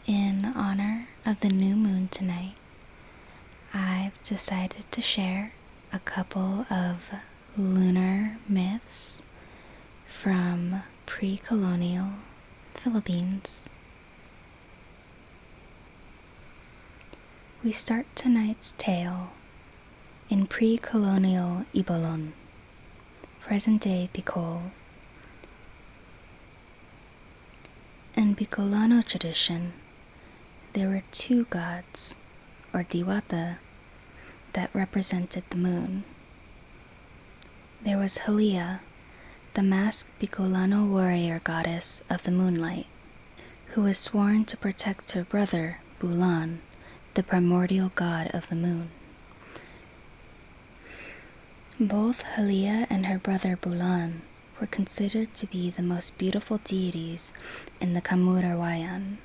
In honor of the new moon tonight, I've decided to share a couple of lunar myths from pre-colonial Philippines. We start tonight's tale in pre-colonial Ibalon, present-day Bicol. In Bikolano tradition, there were two gods, or diwata, that represented the moon. There was Haliya, the masked Bikolano warrior goddess of the moonlight, who was sworn to protect her brother, Bulan, the primordial god of the moon. Both Haliya and her brother Bulan were considered to be the most beautiful deities in the Kamurawayan,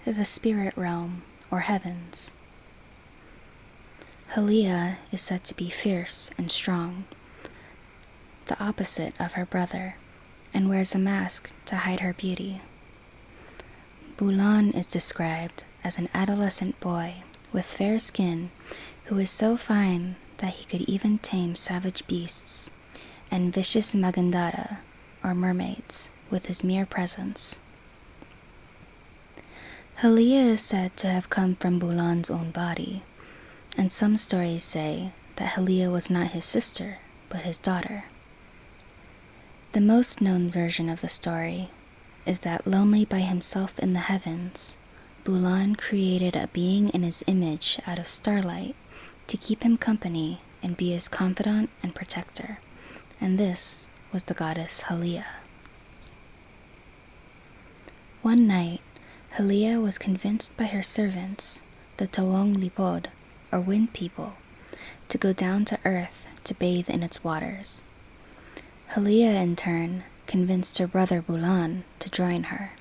the spirit realm or heavens. Haliya is said to be fierce and strong, the opposite of her brother, and wears a mask to hide her beauty. Bulan is described as an adolescent boy with fair skin who is so fine that he could even tame savage beasts and vicious magandara, or mermaids, with his mere presence. Haliya is said to have come from Bulan's own body, and some stories say that Haliya was not his sister, but his daughter. The most known version of the story is that, lonely by himself in the heavens, Bulan created a being in his image out of starlight to keep him company and be his confidant and protector, and this was the goddess Haliya. One night, Haliya was convinced by her servants, the Tawong Lipod, or wind people, to go down to earth to bathe in its waters. Haliya, in turn, convinced her brother Bulan to join her.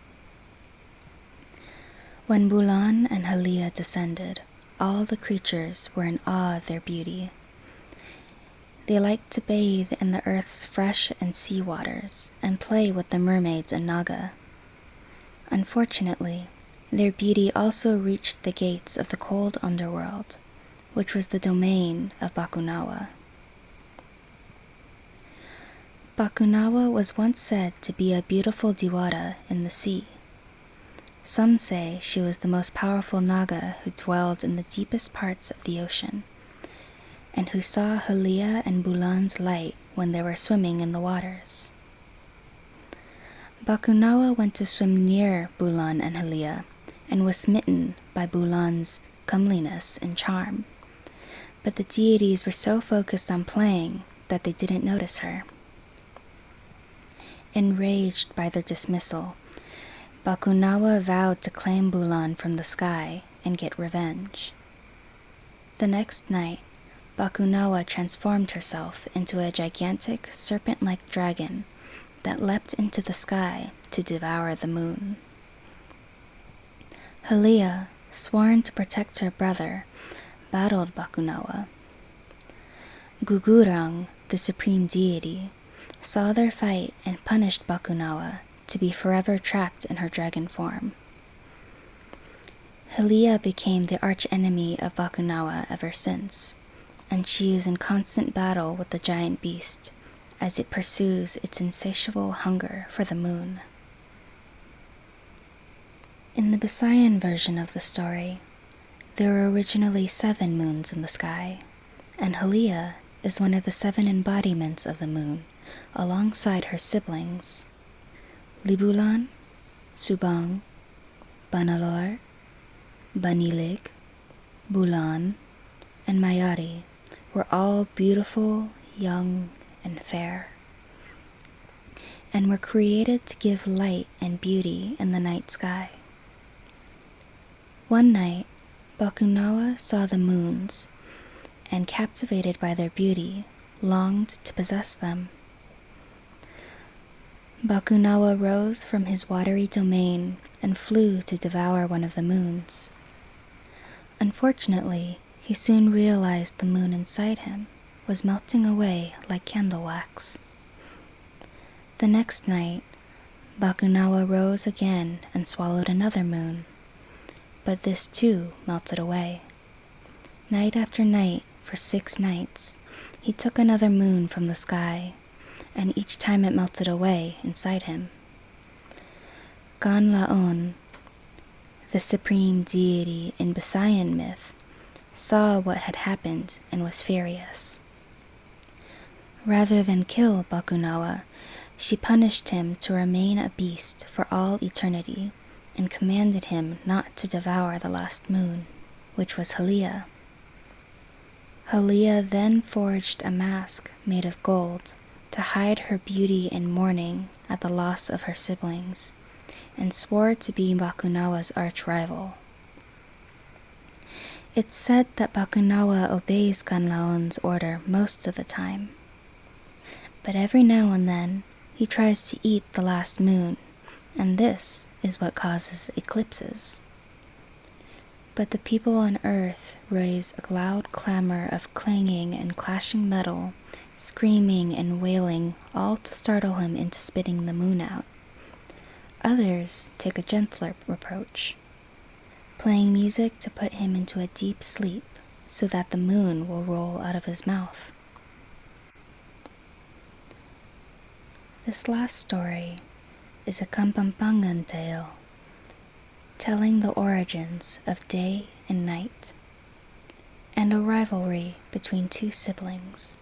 When Bulan and Haliya descended, all the creatures were in awe of their beauty. They liked to bathe in the earth's fresh and sea waters and play with the mermaids and naga. Unfortunately, their beauty also reached the gates of the cold underworld, which was the domain of Bakunawa. Bakunawa was once said to be a beautiful diwata in the sea. Some say she was the most powerful naga who dwelled in the deepest parts of the ocean, and who saw Haliya and Bulan's light when they were swimming in the waters. Bakunawa went to swim near Bulan and Haliya, and was smitten by Bulan's comeliness and charm. But the deities were so focused on playing that they didn't notice her. Enraged by their dismissal, Bakunawa vowed to claim Bulan from the sky and get revenge. The next night, Bakunawa transformed herself into a gigantic serpent-like dragon that leapt into the sky to devour the moon. Haliya, sworn to protect her brother, battled Bakunawa. Gugurang, the supreme deity, saw their fight and punished Bakunawa to be forever trapped in her dragon form. Haliya became the arch-enemy of Bakunawa ever since, and she is in constant battle with the giant beast as it pursues its insatiable hunger for the moon. In the Bisayan version of the story, there were originally 7 moons in the sky, and Haliya is one of the 7 embodiments of the moon, alongside her siblings. Libulan, Subang, Banalor, Banilig, Bulan, and Mayari were all beautiful, young, and fair, and were created to give light and beauty in the night sky. One night, Bakunawa saw the moons, and captivated by their beauty, longed to possess them. Bakunawa rose from his watery domain and flew to devour one of the moons. Unfortunately, he soon realized the moon inside him was melting away like candle wax. The next night, Bakunawa rose again and swallowed another moon, but this too melted away. Night after night, for 6 nights, he took another moon from the sky, and each time it melted away inside him. Ganlaon, the supreme deity in Bisayan myth, saw what had happened and was furious. Rather than kill Bakunawa, she punished him to remain a beast for all eternity and commanded him not to devour the last moon, which was Haliya. Haliya then forged a mask made of gold to hide her beauty in mourning at the loss of her siblings, and swore to be Bakunawa's arch-rival. It's said that Bakunawa obeys Ganlaon's order most of the time, but every now and then he tries to eat the last moon, and this is what causes eclipses. But the people on Earth raise a loud clamor of clanging and clashing metal, screaming and wailing, all to startle him into spitting the moon out. Others take a gentler approach, playing music to put him into a deep sleep so that the moon will roll out of his mouth. This last story is a Kampampangan tale, telling the origins of day and night, and a rivalry between 2 siblings.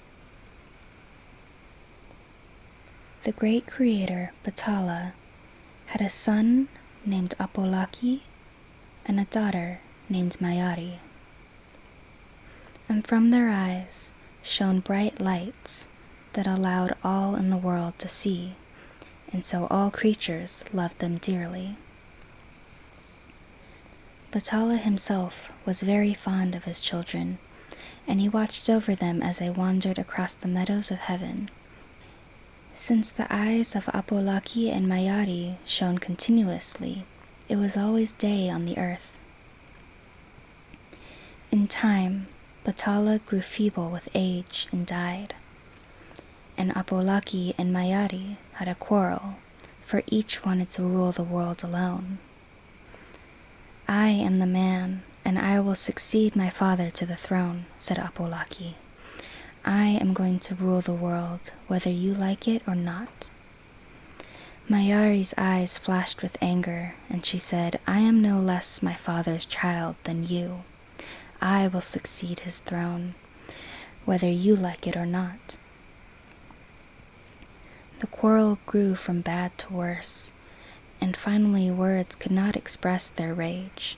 The great creator, Bathala, had a son named Apolaki and a daughter named Mayari. And from their eyes shone bright lights that allowed all in the world to see, and so all creatures loved them dearly. Bathala himself was very fond of his children, and he watched over them as they wandered across the meadows of heaven. Since the eyes of Apolaki and Mayari shone continuously, it was always day on the earth. In time, Bathala grew feeble with age and died, and Apolaki and Mayari had a quarrel, for each wanted to rule the world alone. "I am the man, and I will succeed my father to the throne," said Apolaki. "I am going to rule the world, whether you like it or not." Mayari's eyes flashed with anger, and she said, "I am no less my father's child than you. I will succeed his throne, whether you like it or not." The quarrel grew from bad to worse, and finally words could not express their rage.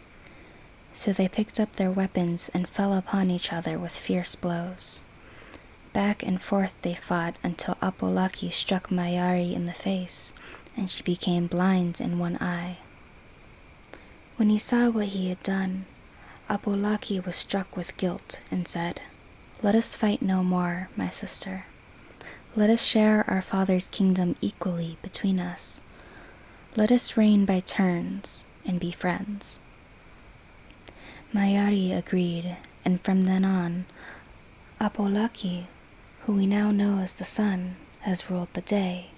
So they picked up their weapons and fell upon each other with fierce blows. Back and forth they fought until Apolaki struck Mayari in the face, and she became blind in one eye. When he saw what he had done, Apolaki was struck with guilt and said, "Let us fight no more, my sister. Let us share our father's kingdom equally between us. Let us reign by turns and be friends." Mayari agreed, and from then on, Apolaki, who we now know as the sun, has ruled the day,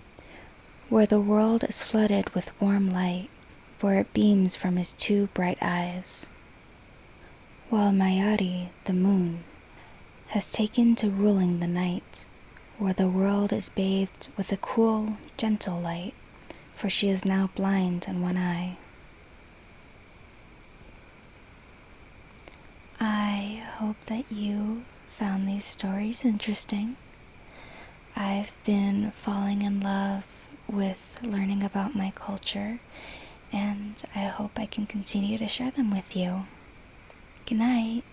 where the world is flooded with warm light, for it beams from his 2 bright eyes, while Mayari, the moon, has taken to ruling the night, where the world is bathed with a cool, gentle light, for she is now blind in one eye. I hope that you found these stories interesting. I've been falling in love with learning about my culture, and I hope I can continue to share them with you. Good night.